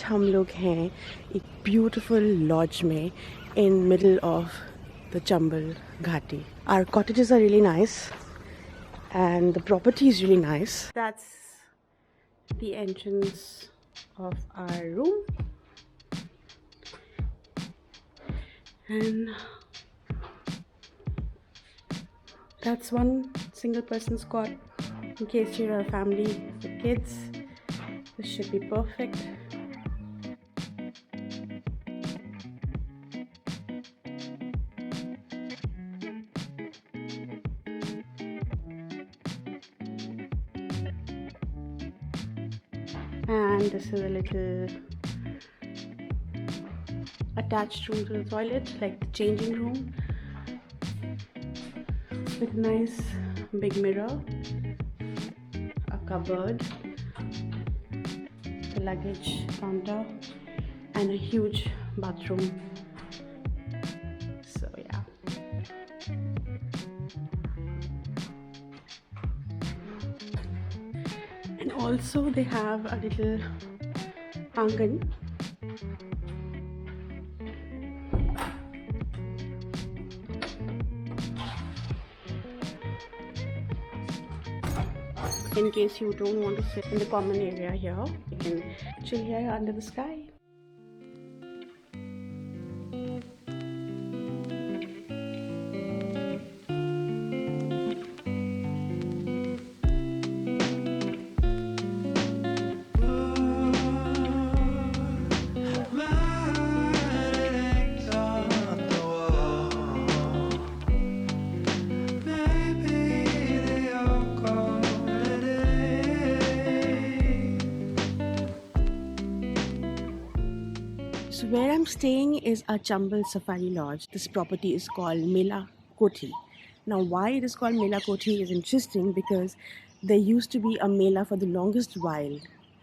हम लोग हैं एक ब्यूटीफुल लॉज में in middle of the Chambal Ghati. Our cottages are really nice and the property is really nice. That's the entrance of our room, and that's one single person's cot. In case you're a family with kids, this should be perfect. And this is a little attached room to the toilet, like the changing room, with a nice big mirror, a cupboard, the luggage counter, and a huge bathroom. So yeah. And also they have a little angan. In case you don't want to sit in the common area here, you can chill here under the sky. So where I'm staying is a Chambal Safari Lodge. This property is called Mela Kothi. Now why it is called Mela Kothi is interesting because there used to be a Mela for the longest while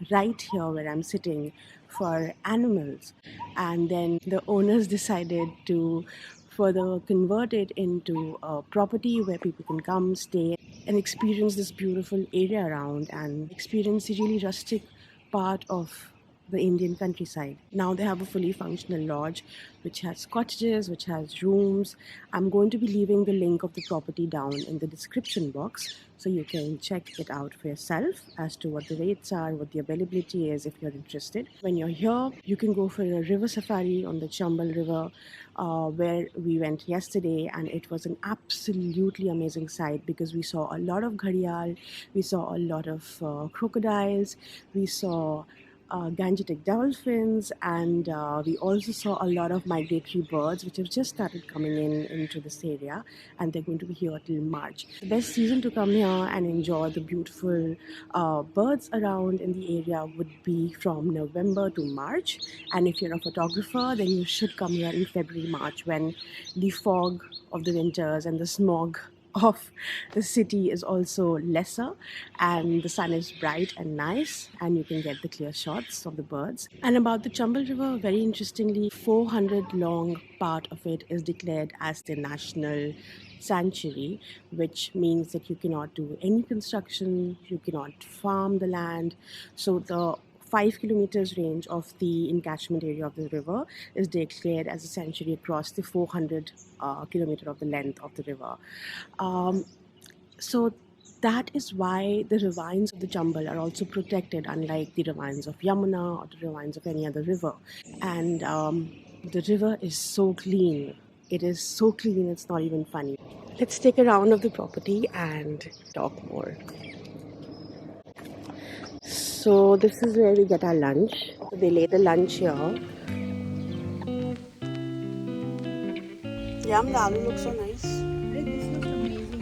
right here where I'm sitting for animals, and then the owners decided to further convert it into a property where people can come, stay and experience this beautiful area around and experience the really rustic part of the Indian countryside. Now they have a fully functional lodge which has cottages, which has rooms. I'm going to be leaving the link of the property down in the description box so you can check it out for yourself as to what the rates are, what the availability is if you're interested. When you're here, you can go for a river safari on the Chambal River where we went yesterday, and it was an absolutely amazing sight because we saw a lot of gharial, we saw a lot of crocodiles, we saw gangetic dolphins, and we also saw a lot of migratory birds which have just started coming into this area, and they're going to be here till March. The best season to come here and enjoy the beautiful birds around in the area would be from November to March, and if you're a photographer then you should come here in February, March, when the fog of the winters and the smog of the city is also lesser and the sun is bright and nice, and you can get the clear shots of the birds. And about the Chambal River, very interestingly, 400 long part of it is declared as the national sanctuary, which means that you cannot do any construction, you cannot farm the land. So the 5 kilometers range of the encatchment area of the river is declared as a sanctuary across the 400 kilometer of the length of the river. So that is why the ravines of the Chambal are also protected, unlike the ravines of Yamuna or the ravines of any other river. And the river is so clean. It is so clean, it's not even funny. Let's take a round of the property and talk more. So this is where we get our lunch. They lay the lunch here. Yum, the aloo looks so nice. This looks amazing.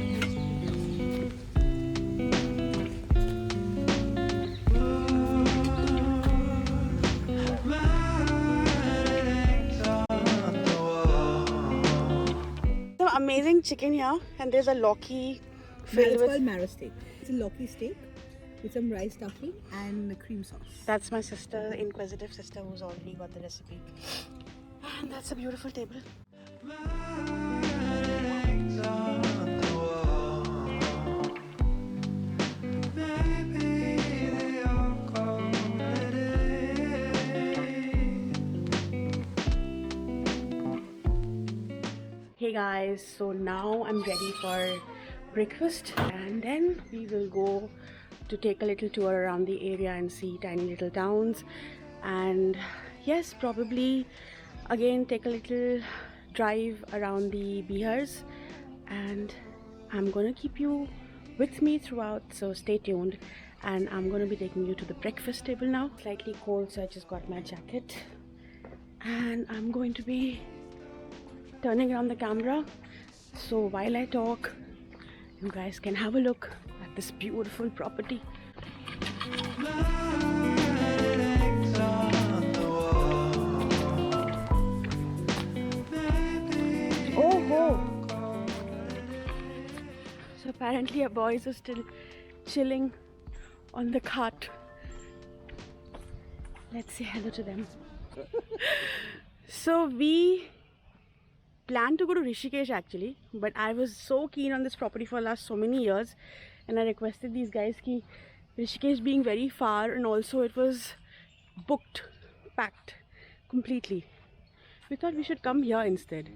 Some amazing chicken here, and there's a loki filled It's with. called marrow steak. It's a loki steak with some rice stuffing and the cream sauce. That's my sister, the inquisitive sister, who's already got the recipe. And that's a beautiful table. Hey guys, so now I'm ready for breakfast and then we will go to take a little tour around the area and see tiny little towns, and yes, probably again take a little drive around the bihars, and I'm gonna keep you with me throughout, so stay tuned. And I'm gonna be taking you to the breakfast table now. Slightly cold, so I just got my jacket and I'm going to be turning around the camera, so while I talk you guys can have a look at this beautiful property. Oh ho! So apparently our boys are still chilling on the cart. Let's say hello to them. So we planned to go to Rishikesh actually, but I was so keen on this property for the last so many years, and I requested these guys ki Rishikesh being very far and also it was booked, packed completely. We thought we should come here instead.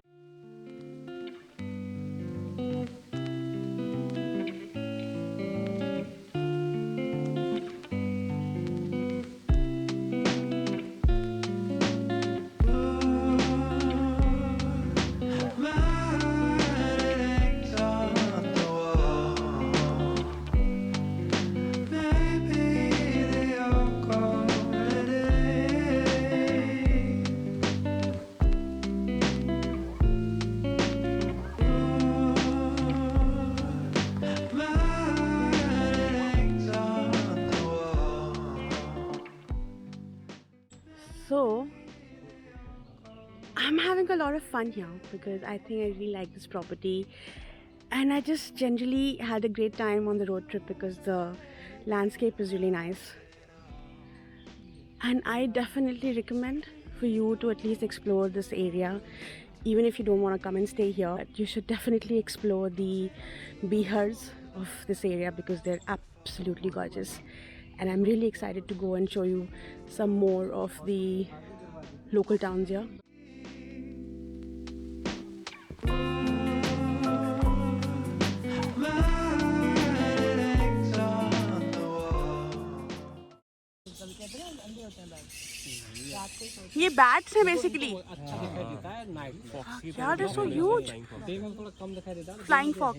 So I'm having a lot of fun here because I think I really like this property, and I just generally had a great time on the road trip because the landscape is really nice. And I definitely recommend for you to at least explore this area, even if you don't want to come and stay here. But you should definitely explore the bihars of this area because they're absolutely gorgeous, and I'm really excited to go and show you some more of the local towns here. ये bats हैं basically. Yeah, they're so huge. Flying fox.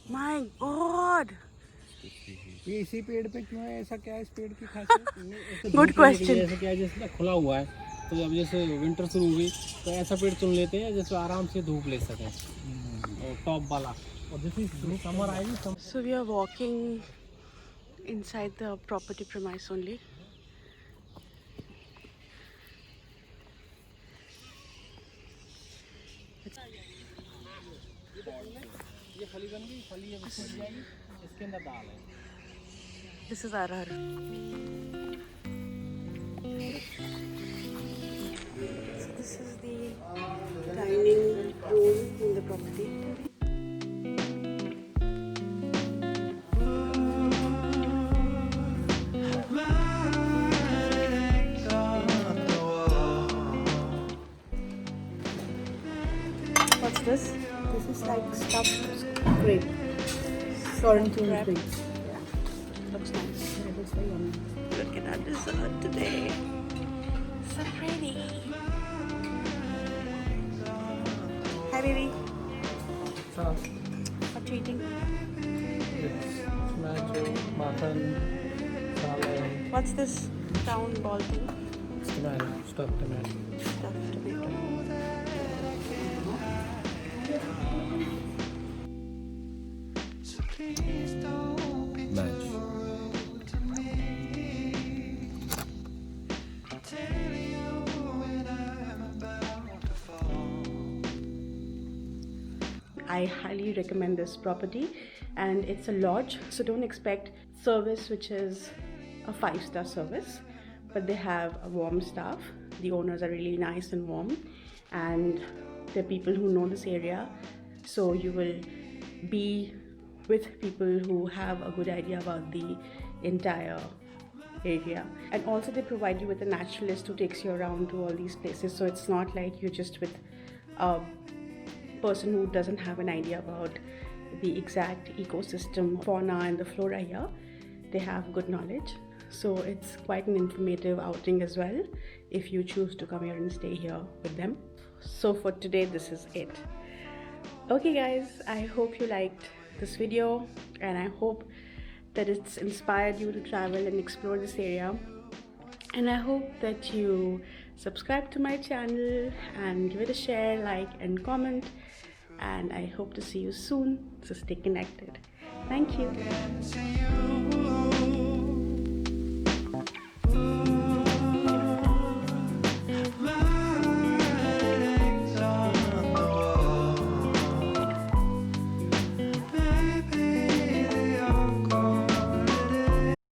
My God. ये इसी पेड़ पे क्यों है? ऐसा क्या है इस पेड़ की खासियत? Good question. जैसे क्या है, जैसे खुला हुआ है, तो अब जैसे विंटर शुरू हुई तो ऐसा पेड़ चुन लेते हैं जैसे आराम से धूप ले सकें, और टॉप वाला, और जैसे समर आएगी। So we are walking inside the property premise only. ये फली बन गई, फली अब फूट जाएगी, इसके अंदर दाल है। This is Arhar. So this is the dining room in the property. What's this? This is like stuffed grape. Sorrento Crab. grape. Looks nice. It looks very yummy. Look at our dessert today. So pretty. Hi baby. What you eating? What's this round ball thing? Stuffed tomato. Stuffed tomato. I highly recommend this property, and it's a lodge, so don't expect service which is a 5-star service, but they have a warm staff. The owners are really nice and warm, and they're people who know this area, so you will be with people who have a good idea about the entire area. And also they provide you with a naturalist who takes you around to all these places, so it's not like you're just with a person who doesn't have an idea about the exact ecosystem, fauna, and the flora here, they have good knowledge. So it's quite an informative outing as well if you choose to come here and stay here with them. So for today, this is it. Okay guys, I hope you liked this video, and I hope that it's inspired you to travel and explore this area. And I hope that you subscribe to my channel and give it a share, like, and comment. And I hope to see you soon. So stay connected. Thank you.